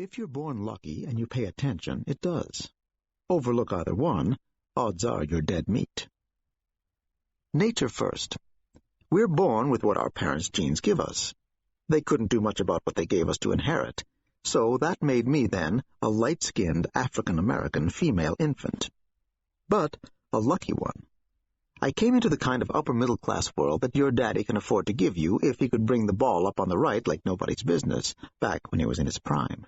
If you're born lucky and you pay attention, it does. Overlook either one, odds are you're dead meat. Nature first. We're born with what our parents' genes give us. They couldn't do much about what they gave us to inherit, so that made me, then, a light-skinned African-American female infant. But a lucky one. I came into the kind of upper-middle-class world that your daddy can afford to give you if he could bring the ball up on the right like nobody's business, back when he was in his prime.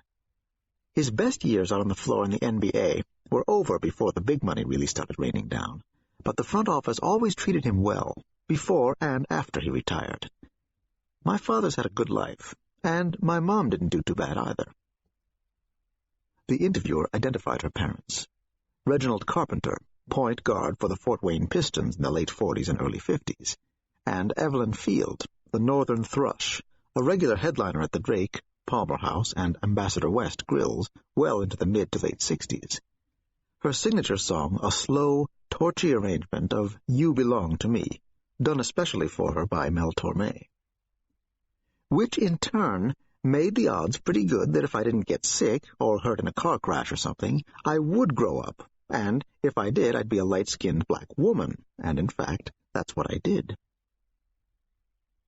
His best years out on the floor in the NBA were over before the big money really started raining down, but the front office always treated him well, before and after he retired. My father's had a good life, and my mom didn't do too bad either. The interviewer identified her parents. Reginald Carpenter, point guard for the Fort Wayne Pistons in the late 40s and early 50s, and Evelyn Field, the Northern Thrush, a regular headliner at the Drake, Palmer House, and Ambassador West grills well into the mid to late 60s. Her signature song, a slow, torchy arrangement of You Belong to Me, done especially for her by Mel Torme. Which, in turn, made the odds pretty good that if I didn't get sick or hurt in a car crash or something, I would grow up, and if I did, I'd be a light-skinned black woman, and in fact, that's what I did.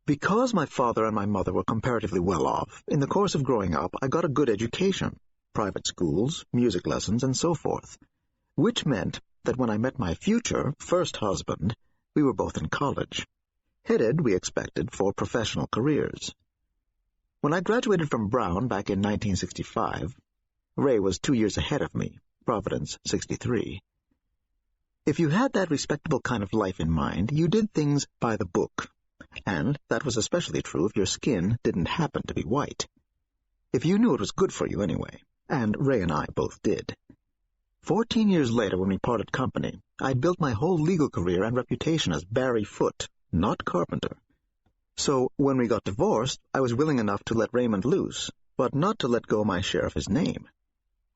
Because my father and my mother were comparatively well off, in the course of growing up, I got a good education, private schools, music lessons, and so forth, which meant that when I met my future, first husband, we were both in college, headed, we expected, for professional careers. When I graduated from Brown back in 1965, Ray was 2 years ahead of me, Providence 63. If you had that respectable kind of life in mind, you did things by the book, and that was especially true if your skin didn't happen to be white. If you knew it was good for you anyway, and Ray and I both did. 14 years later, when we parted company, I'd built my whole legal career and reputation as Barry Foote, not Carpenter. So when we got divorced, I was willing enough to let Raymond loose, but not to let go my share of his name.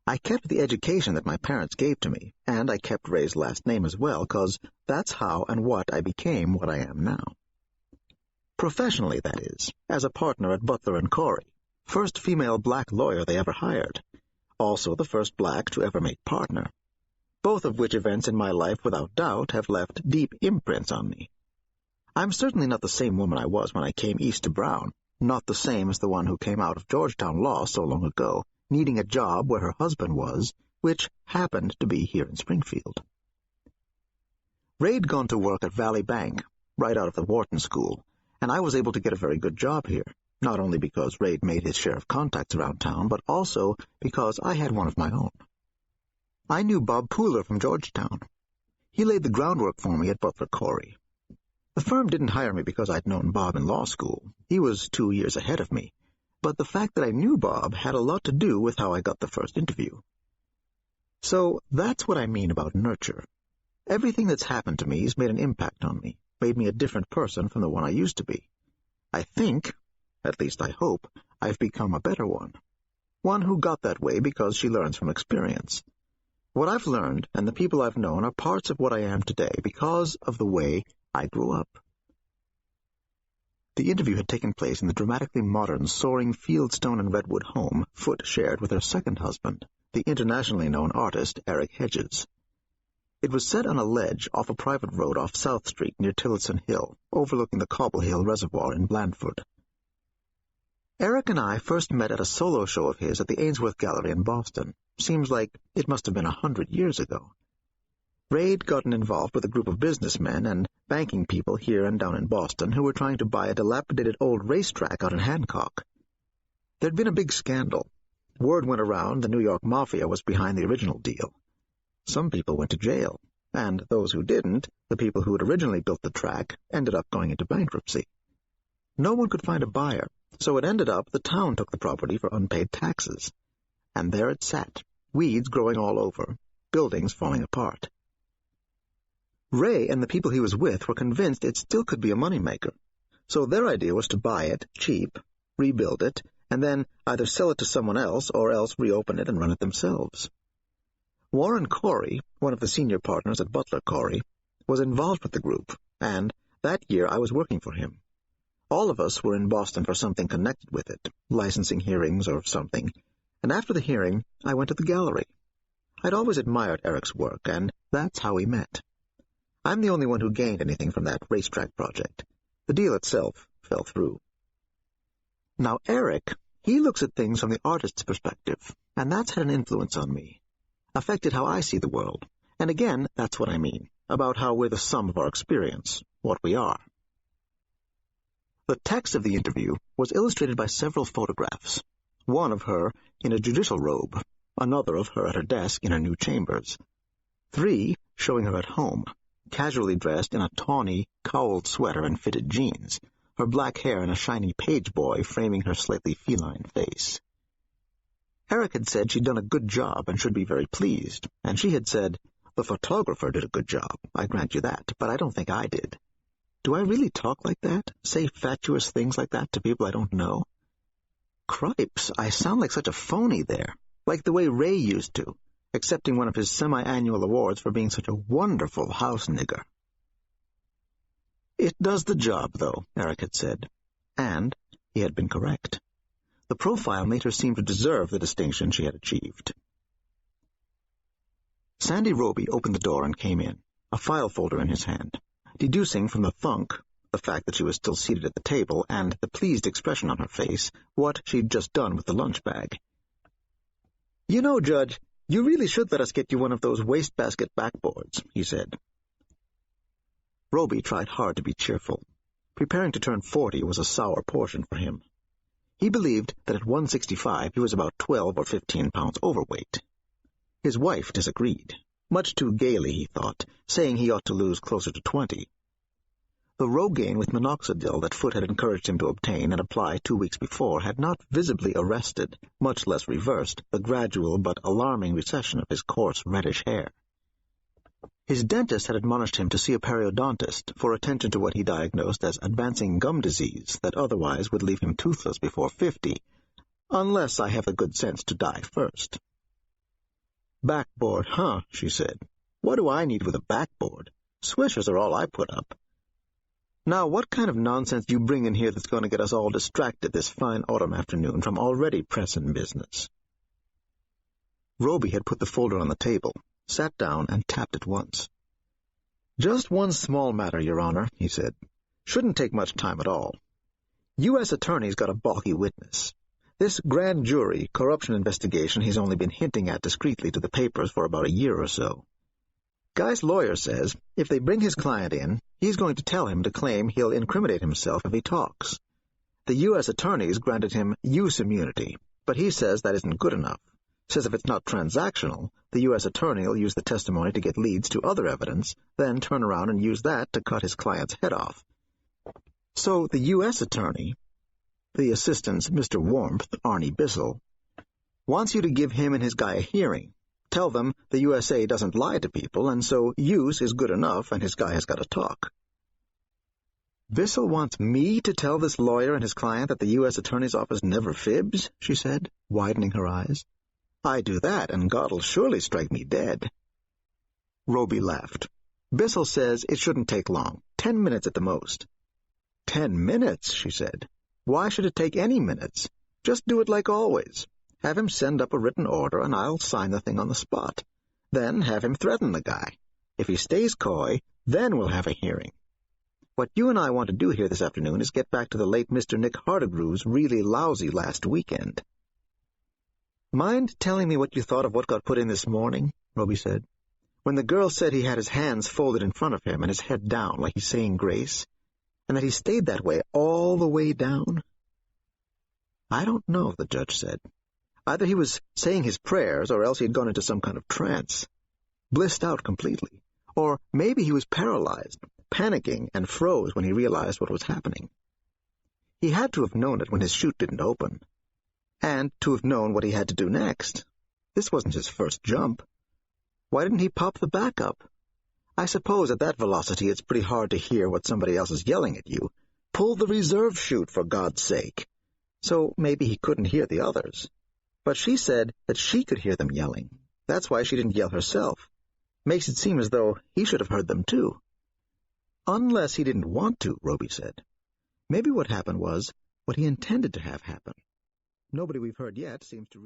I kept the education that my parents gave to me, and I kept Ray's last name as well, 'cause that's how and what I became what I am now. Professionally, that is, as a partner at Butler & Corey, first female black lawyer they ever hired, also the first black to ever make partner, both of which events in my life without doubt have left deep imprints on me. I'm certainly not the same woman I was when I came east to Brown, not the same as the one who came out of Georgetown Law so long ago, needing a job where her husband was, which happened to be here in Springfield. Ray'd gone to work at Valley Bank, right out of the Wharton School, and I was able to get a very good job here, not only because Ray'd made his share of contacts around town, but also because I had one of my own. I knew Bob Pooler from Georgetown. He laid the groundwork for me at Butler Corey. The firm didn't hire me because I'd known Bob in law school. He was 2 years ahead of me. But the fact that I knew Bob had a lot to do with how I got the first interview. So that's what I mean about nurture. Everything that's happened to me has made an impact on me, made me a different person from the one I used to be. I think, at least I hope, I've become a better one. One who got that way because she learns from experience. What I've learned and the people I've known are parts of what I am today because of the way I grew up. The interview had taken place in the dramatically modern, soaring Fieldstone and Redwood home Foote shared with her second husband, the internationally known artist Eric Hedges. It was set on a ledge off a private road off South Street near Tillotson Hill, overlooking the Cobble Hill Reservoir in Blandford. Eric and I first met at a solo show of his at the Ainsworth Gallery in Boston. Seems like it must have been 100 years ago. Ray'd gotten involved with a group of businessmen and banking people here and down in Boston who were trying to buy a dilapidated old racetrack out in Hancock. There'd been a big scandal. Word went around the New York Mafia was behind the original deal. Some people went to jail, and those who didn't, the people who had originally built the track, ended up going into bankruptcy. No one could find a buyer, so it ended up the town took the property for unpaid taxes. And there it sat, weeds growing all over, buildings falling apart. Ray and the people he was with were convinced it still could be a moneymaker, so their idea was to buy it cheap, rebuild it, and then either sell it to someone else or else reopen it and run it themselves. Warren Corey, one of the senior partners at Butler Corey, was involved with the group, and that year I was working for him. All of us were in Boston for something connected with it, licensing hearings or something, and after the hearing, I went to the gallery. I'd always admired Eric's work, and that's how we met. I'm the only one who gained anything from that racetrack project. The deal itself fell through. Now, Eric, he looks at things from the artist's perspective, and that's had an influence on me, affected how I see the world. And again, that's what I mean, about how we're the sum of our experience, what we are. The text of the interview was illustrated by several photographs, one of her in a judicial robe, another of her at her desk in her new chambers, 3 showing her at home, casually dressed in a tawny, cowled sweater and fitted jeans, her black hair and a shiny page boy framing her slightly feline face. Eric had said she'd done a good job and should be very pleased, and she had said, "The photographer did a good job, I grant you that, but I don't think I did." Do I really talk like that, say fatuous things like that to people I don't know? Cripes, I sound like such a phony there, like the way Ray used to, accepting one of his semi-annual awards for being such a wonderful house nigger. It does the job, though, Eric had said, and he had been correct. The profile made her seem to deserve the distinction she had achieved. Sandy Roby opened the door and came in, a file folder in his hand, deducing from the thunk, the fact that she was still seated at the table, and the pleased expression on her face, what she'd just done with the lunch bag. "You know, Judge, you really should let us get you one of those wastebasket backboards," he said. Roby tried hard to be cheerful. Preparing to turn 40 was a sour portion for him. He believed that at 165 he was about 12 or 15 pounds overweight. His wife disagreed, much too gaily, he thought, saying he ought to lose closer to 20. The Rogaine with minoxidil that Foote had encouraged him to obtain and apply 2 weeks before had not visibly arrested, much less reversed, the gradual but alarming recession of his coarse reddish hair. His dentist had admonished him to see a periodontist for attention to what he diagnosed as advancing gum disease that otherwise would leave him toothless before 50, unless I have the good sense to die first. "Backboard, huh?" she said. "What do I need with a backboard? Swishers are all I put up. Now, what kind of nonsense do you bring in here that's going to get us all distracted this fine autumn afternoon from already pressing business?" Roby had put the folder on the table, sat down, and tapped it once. "Just one small matter, Your Honor," he said. "Shouldn't take much time at all. U.S. Attorney's got a balky witness. This grand jury corruption investigation he's only been hinting at discreetly to the papers for about a year or so. Guy's lawyer says if they bring his client in, he's going to tell him to claim he'll incriminate himself if he talks. The U.S. Attorney's granted him use immunity, but he says that isn't good enough. Says if it's not transactional, the U.S. Attorney will use the testimony to get leads to other evidence, then turn around and use that to cut his client's head off. So the U.S. Attorney, the assistant's Mr. Warmth, Arnie Bissell, wants you to give him and his guy a hearing. Tell them the USA doesn't lie to people, and so use is good enough, and his guy has got to talk." "Bissell wants me to tell this lawyer and his client that the U.S. Attorney's office never fibs?" she said, widening her eyes. "I do that, and God'll surely strike me dead." Roby laughed. "Bissell says it shouldn't take long, 10 minutes at the most." "10 minutes?" she said. "Why should it take any minutes? Just do it like always. Have him send up a written order, and I'll sign the thing on the spot. Then have him threaten the guy. If he stays coy, then we'll have a hearing. What you and I want to do here this afternoon is get back to the late Mr. Nick Hardegrew's really lousy last weekend." "Mind telling me what you thought of what got put in this morning?" Roby said. "When the girl said he had his hands folded in front of him and his head down like he's saying grace, and that he stayed that way all the way down?" "I don't know," the judge said. "Either he was saying his prayers, or else he had gone into some kind of trance, blissed out completely. Or maybe he was paralyzed, panicking, and froze when he realized what was happening. He had to have known it when his chute didn't open, and to have known what he had to do next. This wasn't his first jump. Why didn't he pop the backup? I suppose at that velocity it's pretty hard to hear what somebody else is yelling at you. Pull the reserve chute, for God's sake. So maybe he couldn't hear the others. But she said that she could hear them yelling. That's why she didn't yell herself. Makes it seem as though he should have heard them too." "Unless he didn't want to," Roby said. "Maybe what happened was what he intended to have happen. Nobody we've heard yet seems to